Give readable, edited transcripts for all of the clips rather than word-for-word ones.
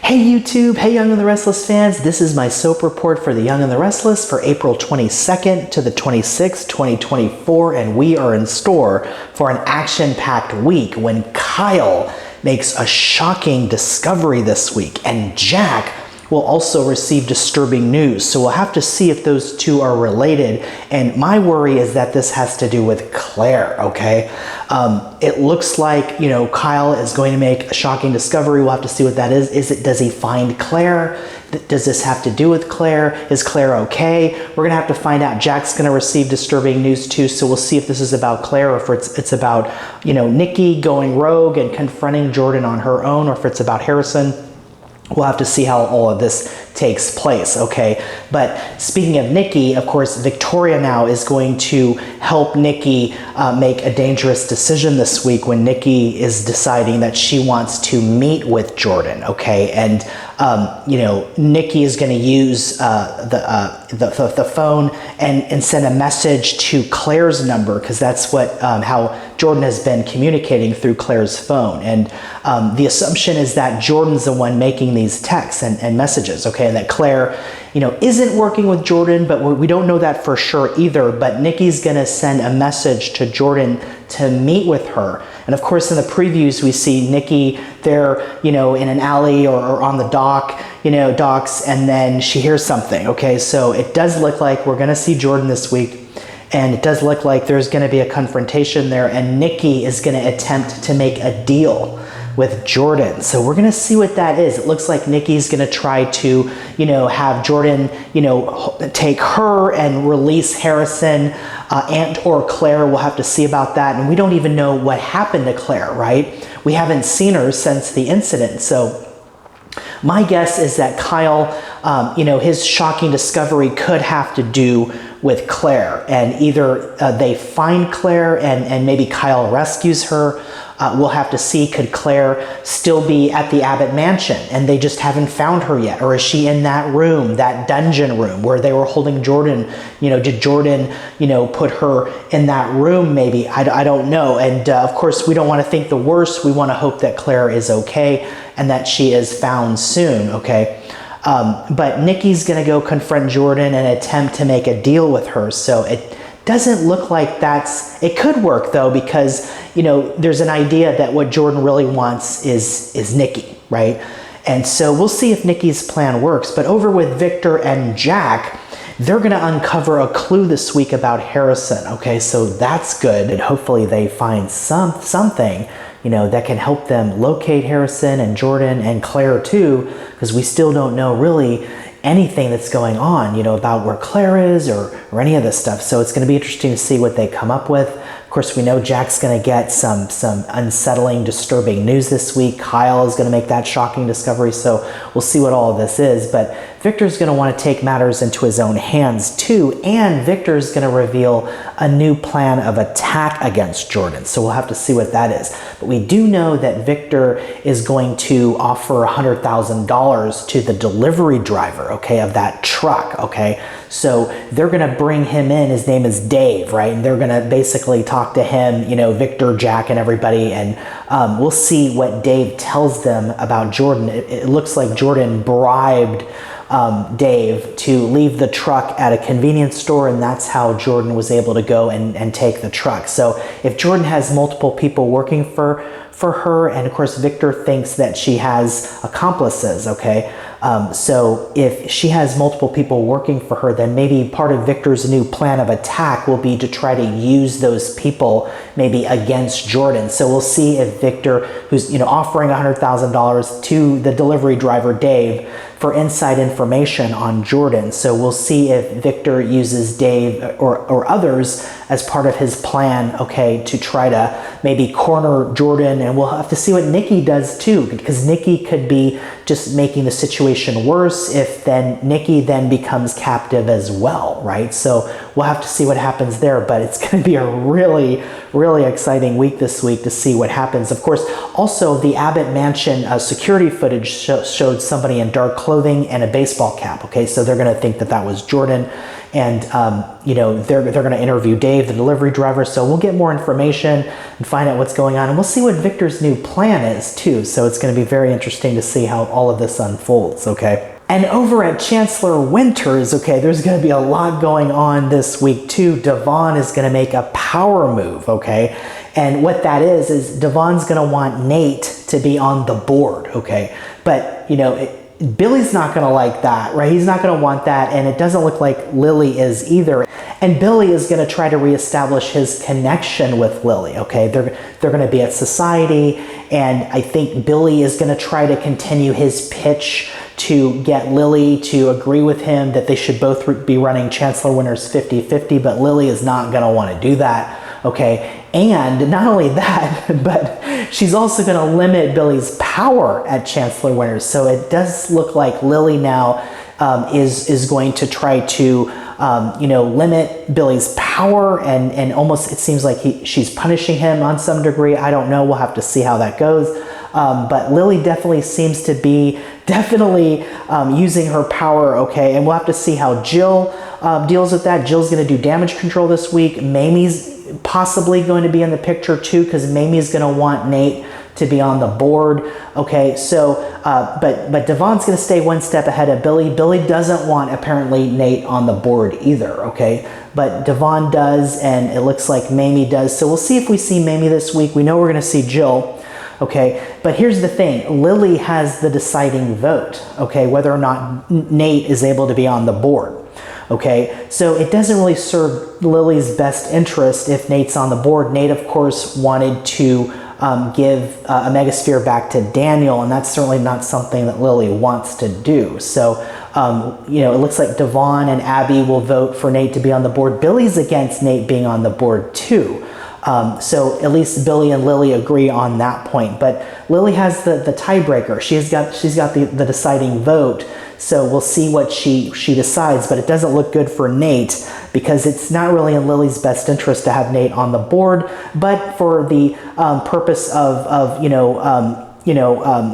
Hey YouTube, hey Young and the Restless fans, this is my soap report for the Young and the Restless for April 22nd to the 26th, 2024, and we are in store for an action-packed week when Kyle makes a shocking discovery this week, and Jack will also receive disturbing news. So we'll have to see if those two are related. And my worry is that this has to do with Claire, okay? It looks like, Kyle is going to make a shocking discovery. We'll have to see what that is. Does he find Claire? Does this have to do with Claire? Is Claire okay? We're gonna have to find out. Jack's gonna receive disturbing news too, so we'll see if this is about Claire or if it's about, Nikki going rogue and confronting Jordan on her own, or if it's about Harrison. We'll have to see how all of this takes place, okay? But speaking of Nikki, of course, Victoria now is going to help Nikki make a dangerous decision this week when Nikki is deciding that she wants to meet with Jordan, okay? And, Nikki is going to use the phone and send a message to Claire's number, because that's what how Jordan has been communicating through Claire's phone. And the assumption is that Jordan's the one making these texts and messages, okay? And that Claire, isn't working with Jordan, but we don't know that for sure either. But Nikki's gonna send a message to Jordan to meet with her. And of course, in the previews, we see Nikki there, in an alley or on the docks, and then she hears something, okay? So it does look like we're gonna see Jordan this week. And it does look like there's going to be a confrontation there, and Nikki is going to attempt to make a deal with Jordan. So we're going to see what that is. It looks like Nikki's going to try to, have Jordan, take her and release Harrison and or Claire. We'll have to see about that. And we don't even know what happened to Claire, right? We haven't seen her since the incident. So my guess is that Kyle, his shocking discovery could have to do with Claire, and either they find Claire and maybe Kyle rescues her. We'll have to see, could Claire still be at the Abbott mansion and they just haven't found her yet? Or is she in that room, that dungeon room where they were holding Jordan? Did Jordan, put her in that room maybe? I don't know. And of course, we don't want to think the worst. We want to hope that Claire is okay and that she is found soon, okay? But Nikki's going to go confront Jordan and attempt to make a deal with her. So it doesn't look like it could work though, because, there's an idea that what Jordan really wants is Nikki, right? And so we'll see if Nikki's plan works. But over with Victor and Jack, they're going to uncover a clue this week about Harrison, okay? So that's good. And hopefully they find something that can help them locate Harrison and Jordan and Claire too, because we still don't know really anything that's going on, about where Claire is or any of this stuff. So it's going to be interesting to see what they come up with. Of course, we know Jack's going to get some unsettling, disturbing news this week. Kyle is going to make that shocking discovery. So we'll see what all of this is. But Victor's going to want to take matters into his own hands too. And Victor's going to reveal a new plan of attack against Jordan. So we'll have to see what that is. But we do know that Victor is going to offer $100,000 to the delivery driver, okay, of that truck, okay? So they're going to bring him in. His name is Dave, right? And they're going to basically talk to him, Victor, Jack, and everybody. And we'll see what Dave tells them about Jordan. It looks like Jordan bribed Dave to leave the truck at a convenience store, and that's how Jordan was able to go and take the truck. So if Jordan has multiple people working for her, and of course Victor thinks that she has accomplices, okay? So if she has multiple people working for her, then maybe part of Victor's new plan of attack will be to try to use those people maybe against Jordan. So we'll see if Victor, who's offering $100,000 to the delivery driver Dave for inside information on Jordan. So we'll see if Victor uses Dave or others as part of his plan, okay, to try to maybe corner Jordan. And we'll have to see what Nikki does too, because Nikki could be just making the situation worse if Nikki then becomes captive as well, right? So we'll have to see what happens there, but it's going to be a really, really exciting week this week to see what happens. Of course, also the Abbott Mansion security footage showed somebody in dark clothing and a baseball cap, okay? So they're going to think that that was Jordan. and you know, they're going to interview Dave, the delivery driver. So we'll get more information and find out what's going on, and we'll see what Victor's new plan is too. So it's going to be very interesting to see how all of this unfolds. Okay. And over at Chancellor Winters, okay, there's going to be a lot going on this week too. Devon is going to make a power move, okay? And what that is Devon's going to want Nate to be on the board, okay? But, you know, Billy's not going to like that, right? He's not going to want that, and it doesn't look like Lily is either. And Billy is going to try to reestablish his connection with Lily, okay? They're going to be at society, and I think Billy is going to try to continue his pitch to get Lily to agree with him that they should both be running Chancellor Winters 50-50, but Lily is not going to want to do that, okay? And not only that, but she's also going to limit Billy's power at Chancellor Winters. So it does look like Lily now is going to try to you know, limit Billy's power, and almost it seems like she's punishing him on some degree. I don't know. We'll have to see how that goes. But Lily definitely seems to be using her power, okay? And we'll have to see how Jill deals with that. Jill's going to do damage control this week. Mamie's possibly going to be in the picture too, because Mamie's going to want Nate to be on the board, okay? So, but Devon's going to stay one step ahead of Billy. Billy doesn't want, apparently, Nate on the board either, okay? But Devon does, and it looks like Mamie does. So we'll see if we see Mamie this week. We know we're going to see Jill. Okay, but here's the thing. Lily has the deciding vote, okay, whether or not Nate is able to be on the board, okay? So it doesn't really serve Lily's best interest if Nate's on the board. Nate, of course, wanted to give a megasphere back to Daniel, and that's certainly not something that Lily wants to do. So, you know, it looks like Devon and Abby will vote for Nate to be on the board. Billy's against Nate being on the board too. So at least Billy and Lily agree on that point. But Lily has the tiebreaker. She's got the deciding vote. So we'll see what she decides. But it doesn't look good for Nate, because it's not really in Lily's best interest to have Nate on the board. But for the purpose of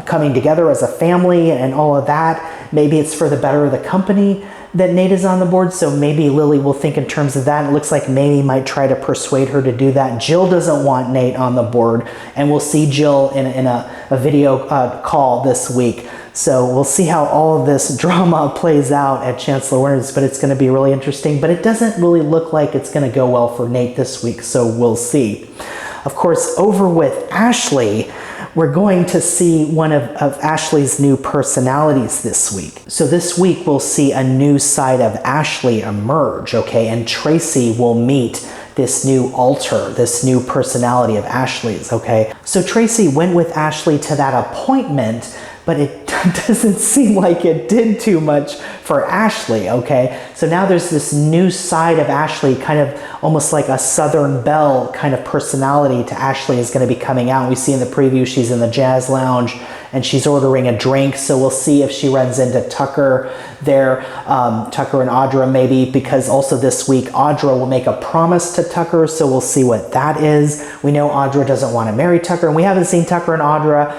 coming together as a family and all of that, maybe it's for the better of the company that Nate is on the board. So maybe Lily will think in terms of that. It looks like Mamie might try to persuade her to do that. Jill doesn't want Nate on the board, and we'll see Jill in a video call this week. So we'll see how all of this drama plays out at Chancellor Winters, but it's going to be really interesting. But it doesn't really look like it's going to go well for Nate this week, so we'll see. Of course, over with Ashley, we're going to see one of Ashley's new personalities this week. So this week we'll see a new side of Ashley emerge, okay? And Tracy will meet this new alter, this new personality of Ashley's, okay? So Tracy went with Ashley to that appointment, but it doesn't seem like it did too much for Ashley, okay? So now there's this new side of Ashley, kind of almost like a Southern Belle kind of personality to Ashley is going to be coming out. We see in the preview she's in the jazz lounge and she's ordering a drink, so we'll see if she runs into Tucker there, Tucker and Audra maybe, because also this week Audra will make a promise to Tucker, so we'll see what that is. We know Audra doesn't want to marry Tucker, and we haven't seen Tucker and Audra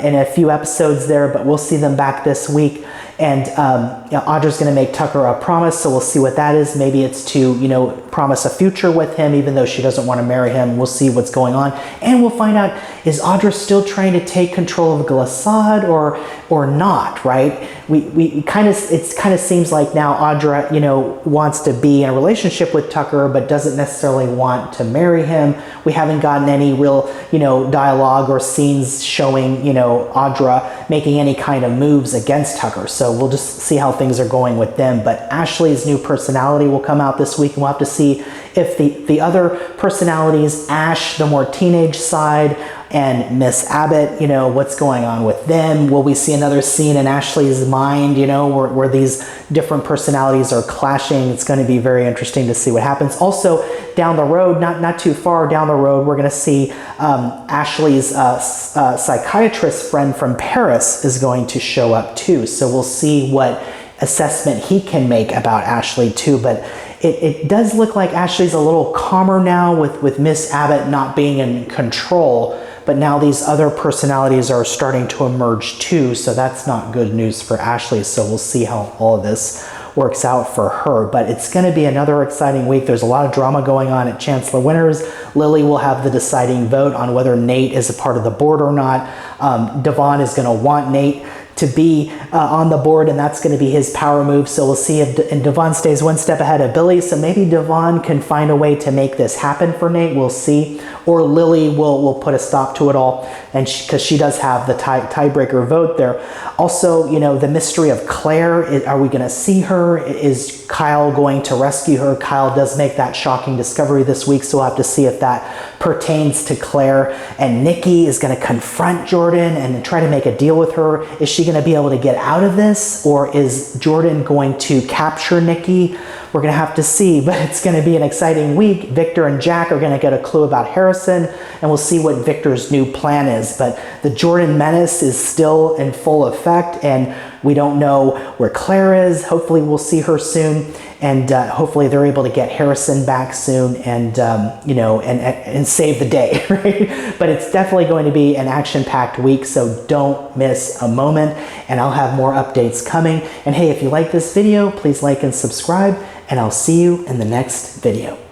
in a few episodes there, but we'll see them back this week. And Audra's going to make Tucker a promise, so we'll see what that is. Maybe it's to, you know, promise a future with him, even though she doesn't want to marry him. We'll see what's going on, and we'll find out, is Audra still trying to take control of Glissade or not? Right? It kind of seems like now Audra, you know, wants to be in a relationship with Tucker, but doesn't necessarily want to marry him. We haven't gotten any real, you know, dialogue or scenes showing, you know, Audra making any kind of moves against Tucker. So we'll just see how things are going with them. But Ashley's new personality will come out this week, and we'll have to see if the other personalities, Ash, the more teenage side, and Miss Abbott, you know, what's going on with them? Will we see another scene in Ashley's mind, you know, where these different personalities are clashing? It's going to be very interesting to see what happens. Also, down the road, not too far down the road, we're going to see Ashley's psychiatrist friend from Paris is going to show up too. So we'll see what assessment he can make about Ashley too. But it does look like Ashley's a little calmer now with Miss Abbott not being in control. But now these other personalities are starting to emerge too, so that's not good news for Ashley. So we'll see how all of this works out for her. But it's going to be another exciting week. There's a lot of drama going on at Chancellor Winters. Lily will have the deciding vote on whether Nate is a part of the board or not. Devon is going to want Nate to be on the board, and that's going to be his power move. So we'll see if Devon stays one step ahead of Billy. So maybe Devon can find a way to make this happen for Nate. We'll see. Or Lily will put a stop to it all, and because she does have the tiebreaker vote there. Also, you know, the mystery of Claire. Are we going to see her? Is Kyle going to rescue her? Kyle does make that shocking discovery this week, so we'll have to see if that pertains to Claire. And Nikki is going to confront Jordan and try to make a deal with her. Is she going to be able to get out of this, or is Jordan going to capture Nikki? We're going to have to see, but it's going to be an exciting week. Victor and Jack are going to get a clue about Harrison, and we'll see what Victor's new plan is. But the Jordan menace is still in full effect, and we don't know where Claire is. Hopefully we'll see her soon, and hopefully they're able to get Harrison back soon and, you know, and save the day, right? But it's definitely going to be an action-packed week, so don't miss a moment, and I'll have more updates coming. And hey, if you like this video, please like and subscribe, and I'll see you in the next video.